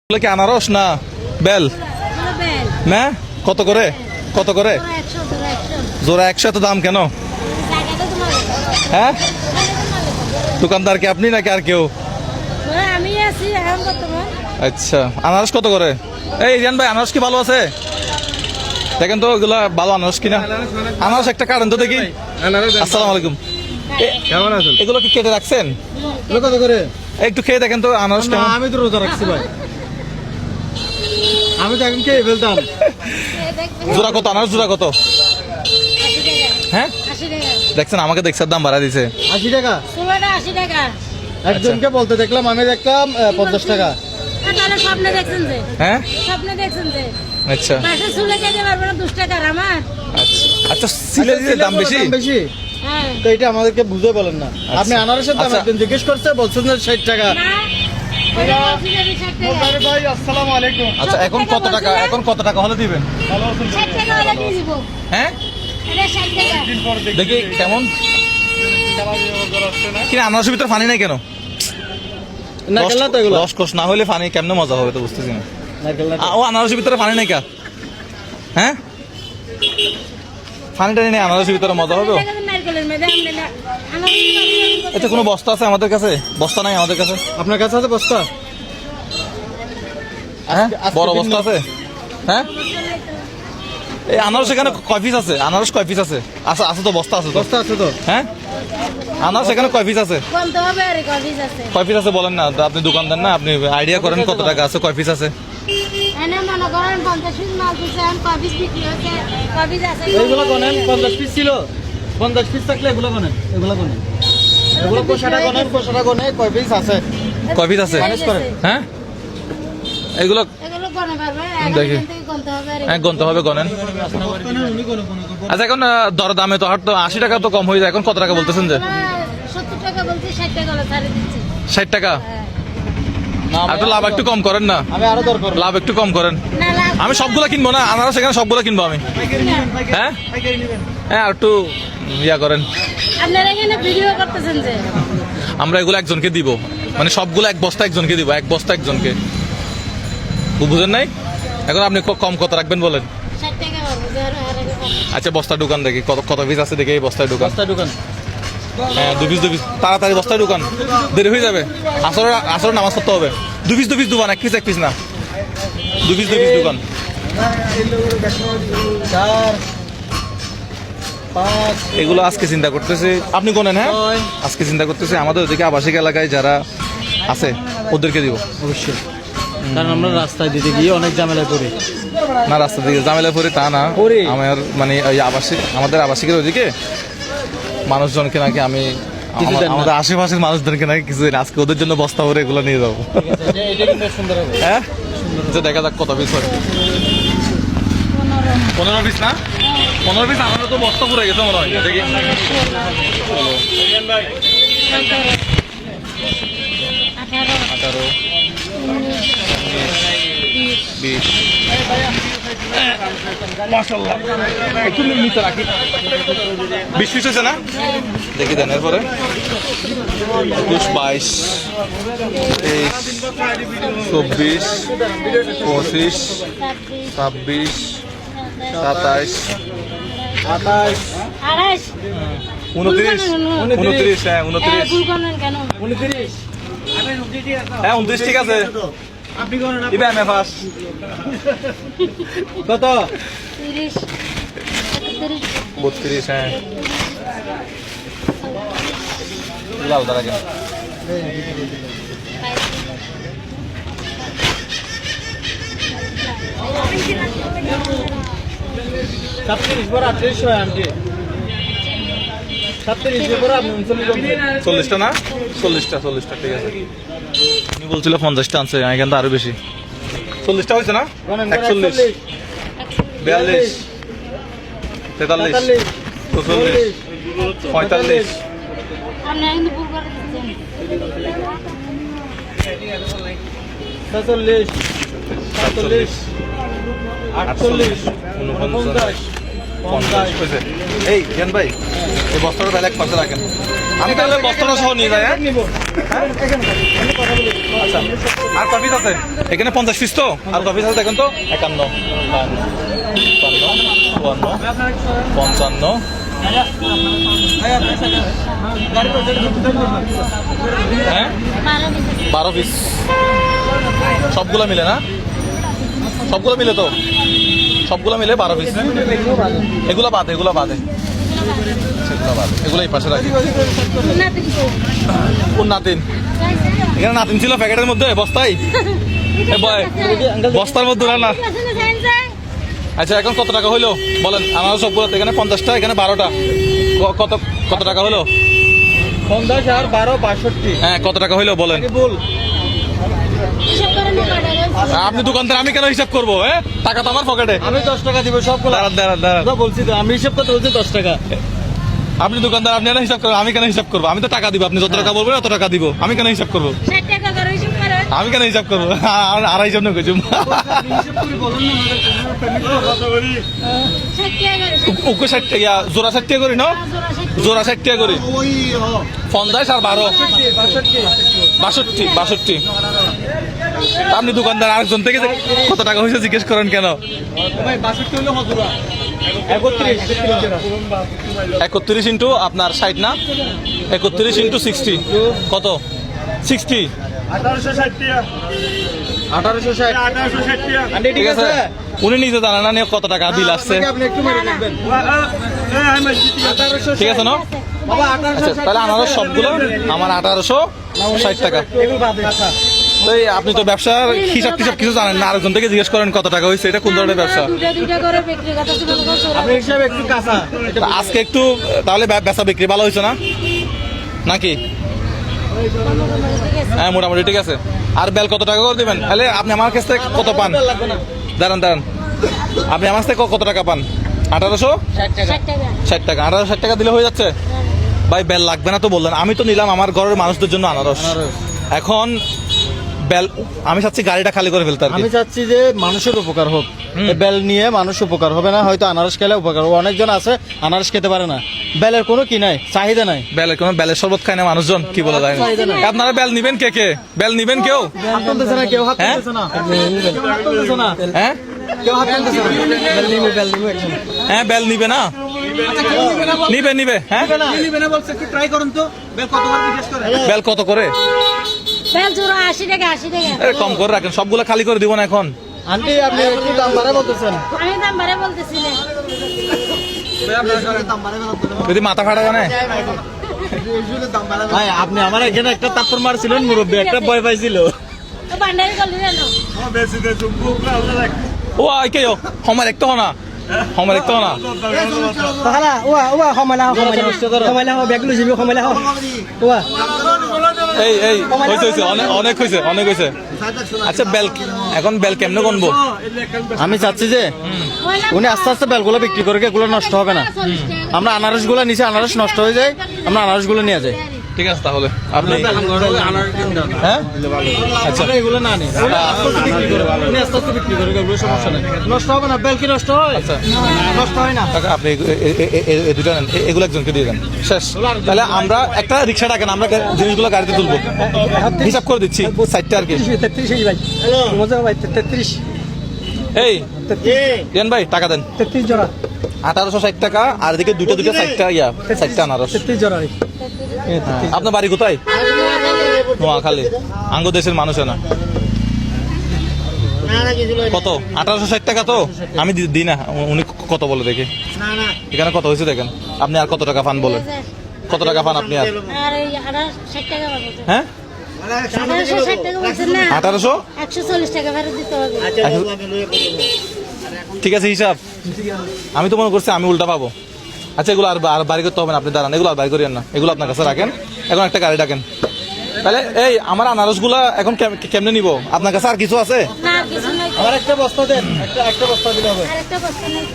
এগুলো কি আনারস না বেল না? কত করে কত করে জোড়া 100? এত দাম কেন? হ্যাঁ, দোকানদার কি আপনি নাকি আর কেউ? আচ্ছা, আনারস কত করে? এই রিয়ান ভাই, আনারস কি ভালো আছে? দেখেন তো এগুলা ভালো আনারস কিনা। আনারস একটা কাটেন তো দেখি। আসসালামু আলাইকুম, কেমন আছেন? এগুলো কি কেটে রাখছেন? কত করে? একটু খেয়ে দেখেন তো আনারস কেমন। আমি তো রোজা রাখছি ভাই, আমি তো এখন খেয়ে ফেলতাম। জোড়া কত আনারস? জোড়া কত? হ্যাঁ, দেখছেন আমাকে দেখছেন দাম বাড়া দিছে 80 টাকা। একজনকে বলতে দেখলাম, আমি দেখলাম 50 টাকা। হ্যাঁ, স্বপ্নে দেখছেন যে আচ্ছা পাশে চুলে খেতে পারবো না 2 টাকার আমার। আচ্ছা, সিলে দিলে দাম বেশি। বেশি হ্যাঁ তো এটা আমাদেরকে বুঝে বলেন না। আপনি আনারসের দাম আচ্ছা। একদিন জিজ্ঞেস করছে, বলছেন যে 60 টাকা। না ওটা বলছি যে 60 টাকা। ভাই আসসালামু আলাইকুম। আচ্ছা, এখন কত টাকা, এখন কত টাকা হলে দিবেন? 60 টাকা হলে দিয়ে দিব। হ্যাঁ, এটা 60 টাকা। দেখি কেমন কিনা। আনারসের ভিতরে পানি নাই কেন? নারকেল না তো এগুলো? রস কষ না হলে পানি কেমনে মজা হবে তো বুঝতেছি না। নারকেল না তো? ও আনারসের ভিতরে পানি নাই কা? হ্যাঁ, পানি টানি নেই, আনারসের ভিতরে মজা হবে। টাকা দিয়ে নারকেলের মেদে আমনে না আমার এটা কোনো বস্তা আছে আমাদের কাছে? বস্তা নাই আমাদের কাছে। আপনার কাছে আছে বস্তা? হ্যাঁ, আজকে বড় দিন বস্তা না। আছে? হ্যাঁ, এই আনারস এখানে কয় পিস আছে? আনারস কয় পিস আছে? আছে আছে তো, বস্তা আছে তো। বস্তা আছে তো? হ্যাঁ, আনারস এখানে কয় পিস আছে? কমতে হবে আর কফিস আছে। কয় পিস আছে বলেন না, আপনি দোকানদার না, আপনি আইডিয়া করেন কত টাকা আছে, কয় পিস আছে। এনে মনে করেন 50 পিস মাল দিছেন, কফিস বিক্রি হচ্ছে, কফিস আছে। এইগুলো গনেন, 50 পিস ছিল। 50 পিস থাকলে এগুলো গনেন, এগুলো গনেন, এগুলো কোষাটা গনেন, কোষাটা গনে কয় পিস আছে। কয় পিস আছে? হ্যাঁ, এগুলো এগুলো গনে পারবে, দেখি। এখন থেকে গনতে হবে আর হ্যাঁ, গনতে হবে, গনেন। আচ্ছা, এখন দর দামে তো হাট তো 80 টাকা তো কম হয়ে যায়, এখন কত টাকা বলতেছেন যে? 70 টাকা বলছি, 60 টাকা হলে ছাড়ে দিচ্ছি। 60 টাকা? না, আর একটু লাভ একটু কম করেন না, আমি আরো দর করব। লাভ একটু কম করেন। না লাভ আমি সবগুলা কিনবো না, আনারস এখানে সবগুলা কিনবো আমি। হ্যাঁ হ্যাঁ, আর একটু ইয়া করেন। আপনারা এখানে ভিডিও করতেছেন যে আমরা এগুলো একজনকে দিব, মানে সবগুলো এক বস্তা একজনকে দিব, এক বস্তা একজনকে, বুঝেন নাই? এখন আপনি কম কত রাখবেন বলেন? 60 টাকা পাবো, যে আর আগে পাবো। আচ্ছা, বস্তার দোকান দেখি কত কত পিস আছে, দেখি এই বস্তার দোকান। বস্তা দোকান। হ্যাঁ, দু পিস তাড়াতাড়ি বস্তার দোকান, দেরি হয়ে যাবে। আসর নামাজ পড়তে হবে। দু পিস দোকান, এক পিস না, দু পিস দোকান। 4 5 এগুলো আজকে চিন্তা করতেছি, আপনি কোনেন? হ্যাঁ, আজকে চিন্তা করতেছি আমাদের ওদিকে আবাসিক এলাকায় যারা আছে ওদেরকে দিব। অবশ্যই, কারণ আমরা রাস্তায় দিতে গিয়ে অনেক ঝামেলায় পড়ি। না, রাস্তা দিকে ঝামেলা পড়ে তা না, পড়ি। আমার মানে ওই আমাদের আবাসিকের ওইদিকে মানুষজনকে নাকি আমি কিছু দেন না। আমাদের আশেপাশের মানুষজনকে নাকি কিছু দিন আজকে ওদের জন্য বস্তা ভরে এগুলো নিয়ে যাবো। এটা কিন্তু সুন্দর হবে। হ্যাঁ, যে দেখা যাক কত পিস হয়। 15 পিস না? 15 পিস আমাদের তো বস্তা পুরে গেছে মনে হয়, দেখি। 18 20 মাশাআল্লাহ, একটু নিচে রাখি। 20 পিস হয়েছে না? দেখি দেন, এরপরে 21 22 23 24 25 26 27 28 28 29 29 হ্যাঁ 29 ভুল করলেন কেন? 29 হ্যাঁ 29 ঠিক আছে। আপনি কোন না? ইবে আমি ফার্স্ট কত? 30 31 32 হ্যাঁ লাউ দাঁড়া কেন? সাতত্রিশ বড় 38 হয় আমি 37 বড় আপনি 39 40টা না? 40টা ঠিক আছে। তুমি বলছিল 50টা আনছে, এখান থেকে আরো বেশি। 40টা হয়েছে না? 41 42 43 44 45 আপনি কিন্তু ভুল করে দিচ্ছেন। 46 47 48 49 50 হয়েছে। এই জ্ঞান ভাই, এই বস্তাটা তাহলে এক পাশে রাখেন, আমি তাহলে বস্তাটা সহ নিয়ে যাই। হ্যাঁ, নিব। হ্যাঁ, এখানে আমি কথা বলি। আচ্ছা আচ্ছা আর কয় পিস আছে এখানে 50 পিস তো আর কয় পিস আছে দেখেন তো 51 52 হ্যাঁ 12 পিস সবগুলো মিলে না সবগুলো মিলে তো সবগুলো মিলে 12 পিস এগুলো বাদে সেগুলো বাদে এগুলো এই পাশে রাখি কোন নাতিন এখানে নাতিন ছিল প্যাকেটের মধ্যে বস্তায় বস্তার মধ্যে না আচ্ছা এখন কত টাকা হইলো বলেন আমার সবগুলো এখানে 50টা এখানে 12টা কত কত টাকা হলো 50 আর 12 62 হ্যাঁ কত টাকা হইলো বলেন বল আপনি দোকানদার আমি কেন হিসাব করবো হ্যাঁ টাকা তো আমার পকেটে আমি 10 টাকা দিব সবগুলো দাঁড়ান বলছি তো আমি হিসাব করতে বলছি 10 টাকা আপনি দোকানদার আপনি কেন হিসাব করবেন আমি কেন হিসাব করবো আমি তো টাকা দিব আপনি যত টাকা বলবেন তত টাকা দিব আমি কেন হিসাব করবো আমি কেন হিসাব করবো আর হিসাব না করছি উকু 60 টাকা জোড়া 60 টাকা করি না জোড়া 60 টাকা করি 50 আর 12 62 আপনি দোকানদার আরেকজন থেকে যে কত টাকা হয়েছে জিজ্ঞেস করেন কেন ভাই 62 হলো হজুরা 31 ইন্টু আপনার 60 না 31 ইন্টু 60 কত 60 1860 ঠিক আছে উনি নিজে জানেন না নিয়ে কত টাকা বিল আসছে আপনি একটু মেরে দেখবেন ঠিক আছে না বাবা আচ্ছা 1860 তাহলে আমার সবগুলো আমার 1860 টাকা এগুলো বাদে আচ্ছা তো এই আপনি তো ব্যবসার হিসাব টিসাব কিছু জানেন না আরেকজন থেকে জিজ্ঞেস করেন কত টাকা হয়েছে এটা কোন ধরনের ব্যবসা দুটা করে বিক্রি করতেছি আপনি হিসাব একটু কাঁচা তা আজকে একটু তাহলে বেচা বিক্রি ভালো হয়েছে না নাকি হ্যাঁ মোটামুটি ঠিক আছে আর বেল কত টাকা করে দিবেন তাহলে আপনি আমার কাছ থেকে কত পান দাঁড়ান আপনি আমার থেকে কত টাকা পান 1860 টাকা 1860 টাকা দিলে হয়ে যাচ্ছে ভাই বেল লাগবে না তো বললেন আমি তো নিলাম আমার ঘরের মানুষদের জন্য আনারস এখন বেল আমি চাচ্ছি গাড়িটা খালি করে ফেলতে আর কি আমি চাচ্ছি যে মানুষের উপকার হোক এই বেল নিয়ে মানুষ উপকার হবে না হয়তো আনারস খেলে উপকার হবে অনেকজন আছে আনারস খেতে পারে না বেলের কোনো কি নাই চাহিদা নাই বেলের শরবত খায় না মানুষজন কি বলা যায় আপনারা বেল নিবেন কে বেল নিবেন কেউ হাত তুলতেছে না কেউ হাত হ্যাঁ? তুলতেছে না কেউ হাত তুলতেছে না হ্যাঁ কেউ হাত তুলতেছে না বেল নিবে একজন হ্যাঁ বেল নিবে না নিবে হ্যাঁ নিবে না বলছে একটু ট্রাই করুন তো বেল কত করে জিজ্ঞেস করে বেল কত করে বেল জোড়া 80 টাকা আরে কম করে রাখেন সবগুলো খালি করে দিব না এখন আন্টি আপনি একটু দাম বাড়ায় বলতেছেন আমি দাম বাড়ে বলতেছি না যদি মাথা ফাটা জানে ভাই আপনি আমার এখানে একটা তাপ্পর মারছিলেন মুরব্বী একটা ভয় পাইছিল তো বান্ডারি করলি না ও কে আমার একটা হনা আমার একটা হনা তাহলে ওয়া হমালা ব্যাগগুলো যাবি হমালা ওয়া এই হয়েছে অনেক হয়েছে আচ্ছা বেল এখন বেল কেমনে গনবো আমি চাচ্ছি যে উনি আস্তে আস্তে বেলগুলো বিক্রি করে এগুলো নষ্ট হবে না আমরা আনারসগুলো নিচে আনারস নষ্ট হয়ে যায় আমরা আনারসগুলো নিয়ে যাই ঠিক আছে তাহলে আপনি হ্যাঁ আচ্ছা এগুলো না নেই উনি আস্তে আস্তে বিক্রি করে এগুলো সমস্যা নেই নষ্ট হবে না বেল কি নষ্ট হয় আচ্ছা নষ্ট হয় না কাকা আপনি এই দুটো নেন এগুলো একজনকে দিয়ে দেন শেষ তাহলে আমরা একটা রিক্সা ডাকেন আমরা জিনিসগুলো গাড়িতে তুলবো হিসাব করে দিচ্ছি সাইডটা আর কি 33 ভাই মজা ভাই 33 এই দেন ভাই টাকা দেন 33 জোড়া 1860 টাকা আর এদিকে দুটো সাইডটা সাইডটা আনারস 33 জোড়া ভাই আপনার বাড়ি কোথায় নোয়াখালী আঙ্গ দেশের মানুষ না কত 1860 টাকা তো আমি দিই না উনি কত বলে দেখি এখানে কত হয়েছে দেখেন আপনি আর কত টাকা পান বলেন কত টাকা পান আপনি আর আর এই 60 টাকা পাবো হ্যাঁ 1860 টাকা বলছেন না 1800 140 টাকা ফেরত দিতে হবে ঠিক আছে হিসাব আমি তো মনে করছি আমি উল্টা পাবো আচ্ছা এগুলো আর বাড়ি করতে হবে না আপনি দাঁড়ান এগুলো আর বাড়ি করিয়েন না এগুলো আপনার কাছে রাখেন এখন একটা গাড়ি ডাকেন তাহলে এই আমার আনারসগুলা এখন কেমনে নিব আপনার কাছে আর কিছু আছে না কিছু নাই আমার একটা বস্তা দেন একটা বস্তা দিলে হবে আরেকটা বস্তা নাই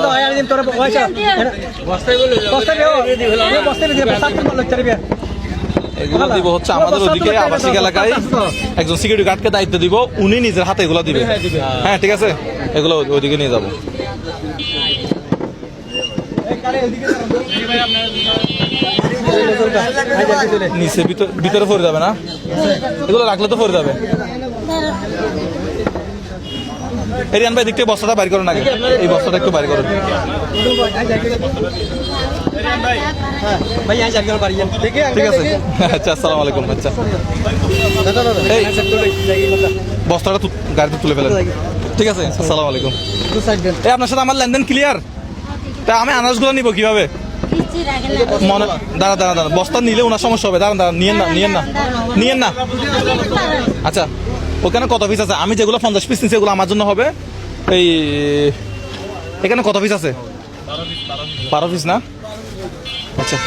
তো আরেকটা বস্তা এগুলো দিব হচ্ছে আমাদের ওদিকে আবাসিক এলাকায় একজন সিকিউরিটি গার্ডকে দায়িত্ব দিব উনি নিজের হাতে এগুলো দিবে হ্যাঁ ঠিক আছে এগুলো ওইদিকে নিয়ে যাবো নিচে ভিতরে পড়ে যাবে না, এগুলো রাখলে তো পড়ে যাবে। এরিয়ান ভাই দেখতে বস্তাটা বাইর করুন আগে, এই বস্তাটা একটু বাইর করুন। ঠিক আছে, আচ্ছা আসসালামু আলাইকুম। আচ্ছা এই বস্তাটা গাড়িতে তুলে ফেলেন, ঠিক আছে আসসালামু আলাইকুম। এই আপনার সাথে আমার লেনদেন ক্লিয়ার? তা আমি আনাজগুলো নিব কিভাবে? মনে দাঁড়া বস্তা নিলে ওনার সমস্যা হবে। দাঁড়ান নিয়েন না। আচ্ছা ওখানে কত পিস আছে? আমি যেগুলো 50 পিস নিচ্ছি এগুলো আমার জন্য হবে। এই এখানে কত পিস আছে? 12 পিস না? আচ্ছা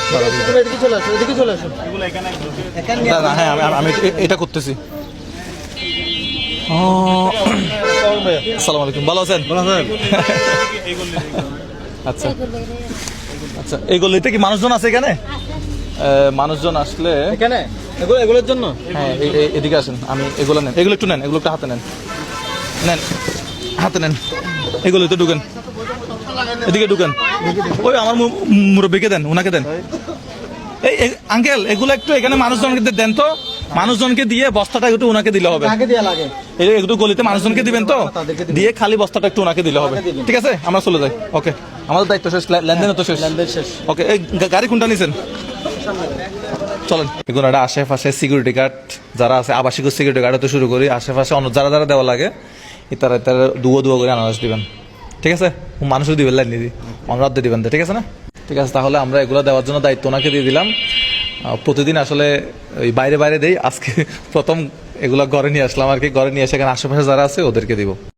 দাঁড়া, হ্যাঁ আমি এটা করতেছি। আসসালামু আলাইকুম, ভালো আছেন? আচ্ছা আচ্ছা, এইগুলিতে কি মানুষজন আছে এখানে? মানুষজন আসলে এখানে এগুলোর জন্য হ্যাঁ এদিকে আসেন, আমি এগুলো নেন, এগুলো একটু নেন, এগুলো একটু হাতে নেন, হাতে নেন, এগুলো তো ঢুকেন, এদিকে ঢুকেন। ওই আমার মুরব্বীকে দেন, ওনাকে দেন। এই আঙ্কেল এগুলো একটু এখানে মানুষজনকে দেন তো, মানুষজনকে দিয়ে বস্তাটা একটু ওনাকে দিলে হবে। একটু গলিতে মানুষজনকে দিবেন তো, দিয়ে খালি বস্তাটা একটু ওনাকে দিলে হবে। ঠিক আছে, আমরা চলে যাই। ওকে, আমাদের দায়িত্ব শেষ, লেনদেন তো শেষ। ওকে, এই গাড়ি কোনটা নিছেন? চলেন। এখন একটা আশেপাশে সিকিউরিটি গার্ড যারা আছে, আবাসিক সিকিউরিটি গার্ড হতে শুরু করি, আশেপাশে অন্য যারা যারা দেওয়া লাগে তারা দুয়ো করে আনারস দিবেন। ঠিক আছে, মানুষও দিবেন, লাইন দিয়ে অনুরাধ দিবেন। ঠিক আছে না? ঠিক আছে, তাহলে আমরা এগুলো দেওয়ার জন্য দায়িত্ব ওনাকে দিয়ে দিলাম। প্রতিদিন আসলে ওই বাইরে দেই, আজকে প্রথম এগুলো ঘরে নিয়ে আসলাম আর কি। ঘরে নিয়ে এসে এখানে আশেপাশে যারা আছে ওদেরকে দিব।